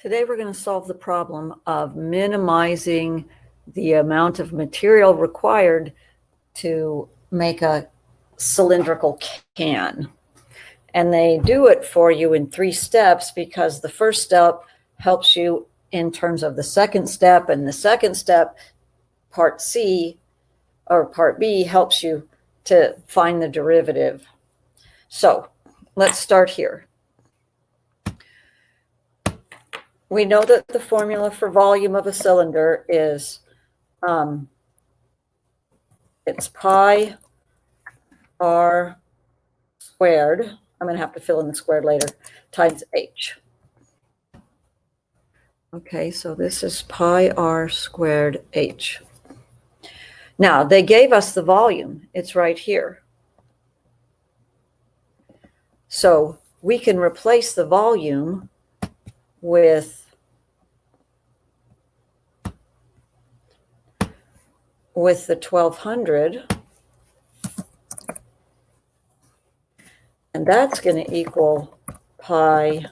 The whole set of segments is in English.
Today we're going to solve the problem of minimizing the amount of material required to make a cylindrical can. And they do it for you in 3 steps because the first step helps you in terms of the second step, and the second step, part C or part B, helps you to find the derivative. So let's start here. We know that the formula for volume of a cylinder is it's pi r squared. I'm going to have to fill in the squared later, times h. Okay, so this is pi r squared h. Now, they gave us the volume. It's right here. So we can replace the volume with the 1200, and that's going to equal pi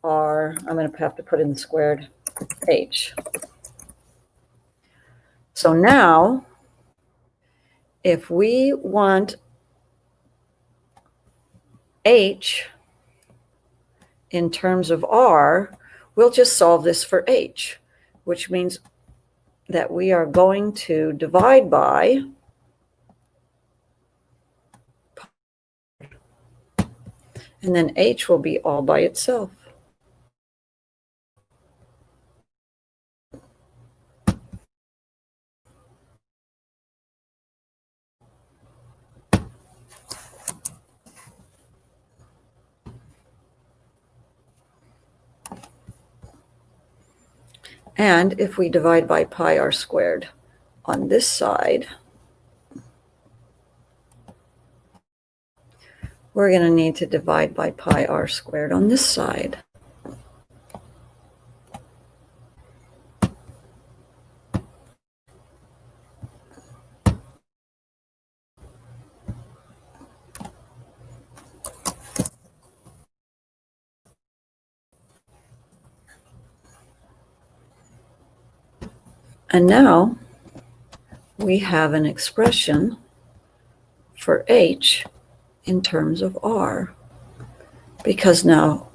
r, I'm going to have to put in the squared h. So now, if we want h in terms of r, we'll just solve this for h, which means that we are going to divide by and then h will be all by itself. And if we divide by pi r squared on this side, we're going to need to divide by pi r squared on this side. And now we have an expression for h in terms of r, because now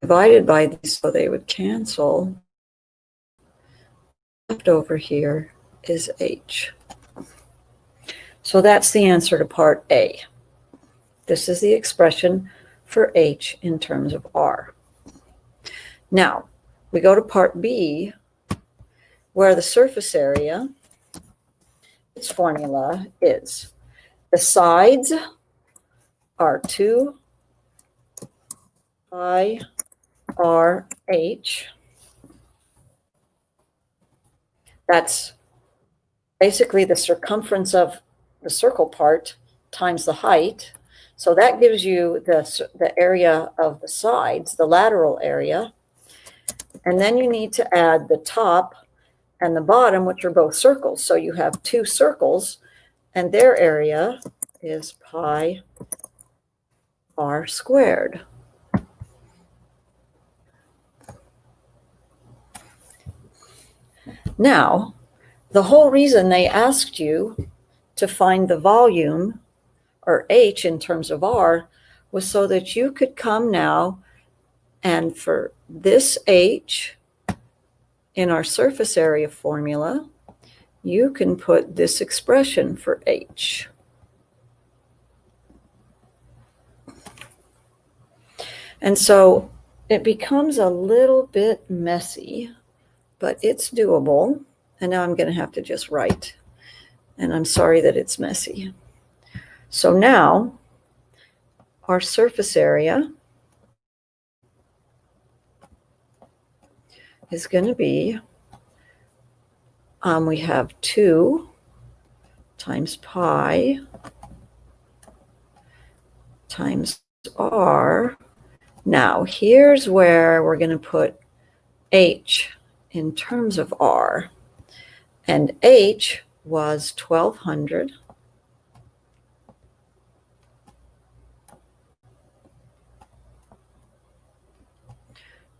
divided by these, so they would cancel. Left over here is h. So that's the answer to part A. This is the expression for h in terms of r. Now, we go to part B, where the surface area, its formula is the sides are 2 pi r h. That's basically the circumference of the circle part times the height. So that gives you the area of the sides, the lateral area. And then you need to add the top and the bottom, which are both circles. So you have 2 circles, and their area is pi r squared. Now, the whole reason they asked you to find the volume, or h in terms of r, was so that you could come now and for this h in our surface area formula, you can put this expression for h. And so it becomes a little bit messy, but it's doable. And now I'm going to have to just write. And I'm sorry that it's messy. So now our surface area is going to be, we have 2 times pi times r. Now, here's where we're going to put h in terms of r. And h was 1200.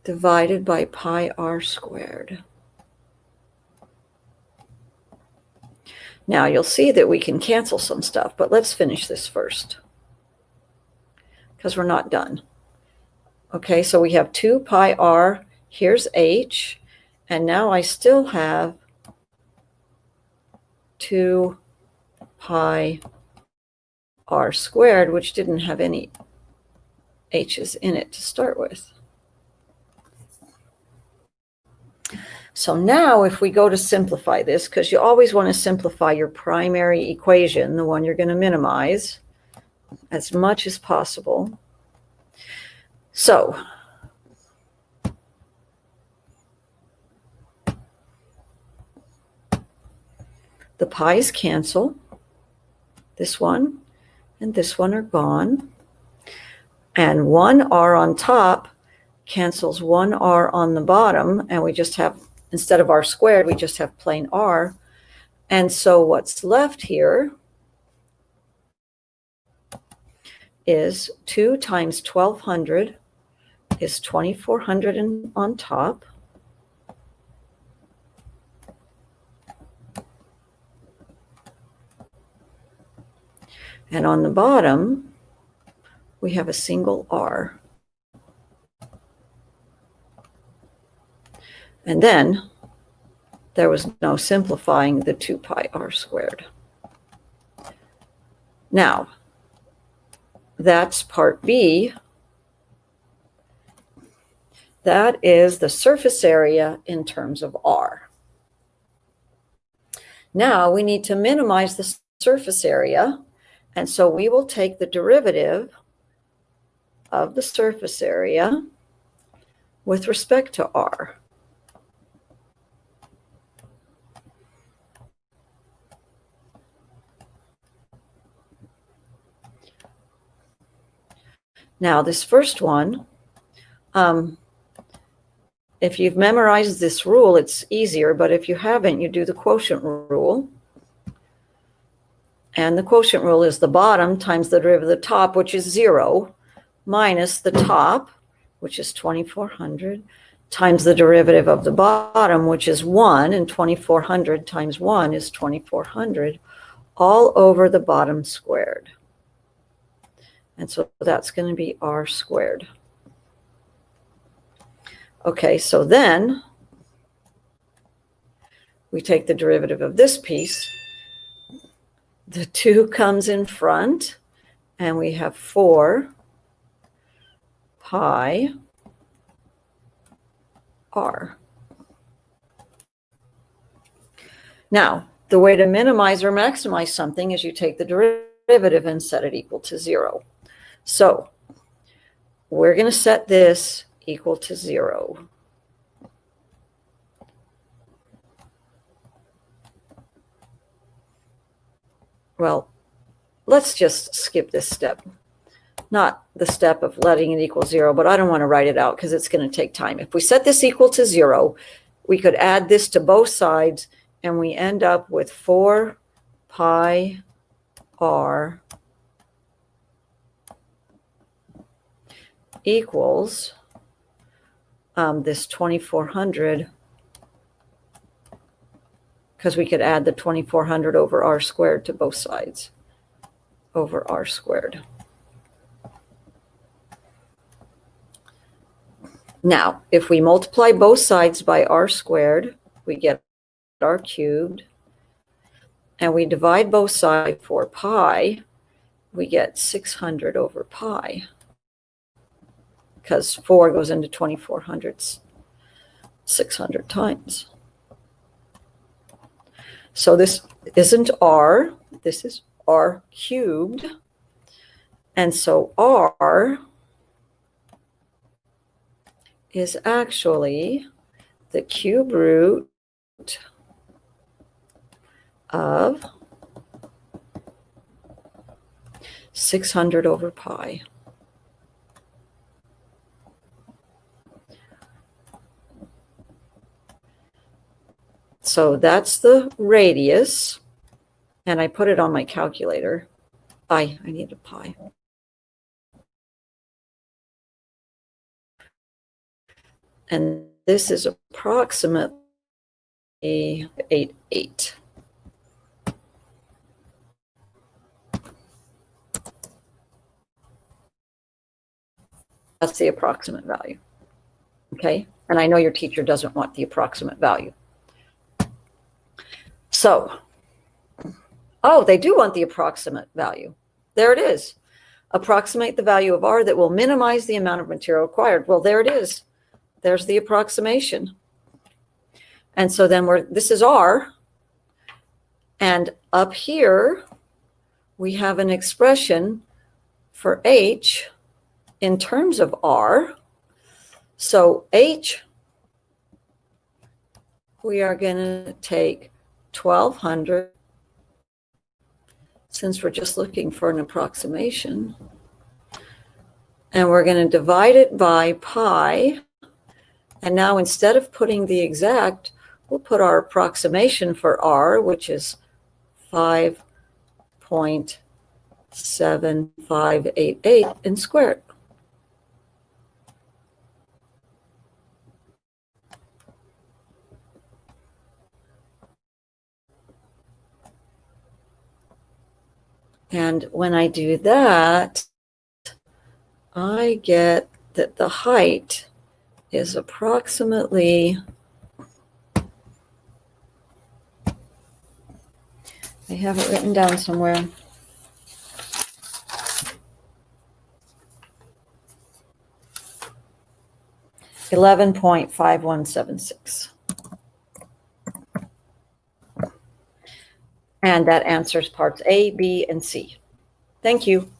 divided by pi r squared. Now you'll see that we can cancel some stuff, but let's finish this first because we're not done. Okay, so we have 2 pi r, here's h, and now I still have 2 pi r squared, which didn't have any h's in it to start with. So now if we go to simplify this, because you always want to simplify your primary equation, the one you're going to minimize, as much as possible. So the pi's cancel. This one and this one are gone. And 1 r on top cancels 1 r on the bottom, and we just have, instead of r squared, we just have plain r. And so what's left here is 2 times 1200 is 2400 on top. And on the bottom, we have a single r. And then there was no simplifying the 2 pi r squared. Now, that's part B. That is the surface area in terms of r. Now we need to minimize the surface area, and so we will take the derivative of the surface area with respect to r. Now this first one, if you've memorized this rule, it's easier, but if you haven't, you do the quotient rule. And the quotient rule is the bottom times the derivative of the top, which is 0, minus the top, which is 2400, times the derivative of the bottom, which is 1, and 2400 times 1 is 2400, all over the bottom squared. And so that's going to be r squared. Okay, so then we take the derivative of this piece. The 2 comes in front, and we have 4 pi r. Now, the way to minimize or maximize something is you take the derivative and set it equal to 0. So we're going to set this equal to 0. Well, let's just skip this step. Not the step of letting it equal 0, but I don't want to write it out because it's going to take time. If we set this equal to 0, we could add this to both sides, and we end up with 4 pi r equals this 2400, because we could add the 2400 over r squared to both sides, over r squared. Now, if we multiply both sides by r squared, we get r cubed, and we divide both sides for pi, we get 600 over pi, because 4 goes into 2400 600 times. So this isn't r, this is r cubed, and so r is actually the cube root of 600 over pi. So that's the radius, and I put it on my calculator. I need a pi. And this is approximately 8.8. That's the approximate value. Okay, and I know your teacher doesn't want the approximate value. So, oh, they do want the approximate value. There it is. Approximate the value of R that will minimize the amount of material required. Well, there it is. There's the approximation. And so then this is R. And up here, we have an expression for H in terms of R. So H, we are going to take 1,200, since we're just looking for an approximation. And we're going to divide it by pi. And now instead of putting the exact, we'll put our approximation for R, which is 5.7588 and square it. And when I do that, I get that the height is approximately, I have it written down somewhere. $11.5176. And that answers parts A, B, and C. Thank you.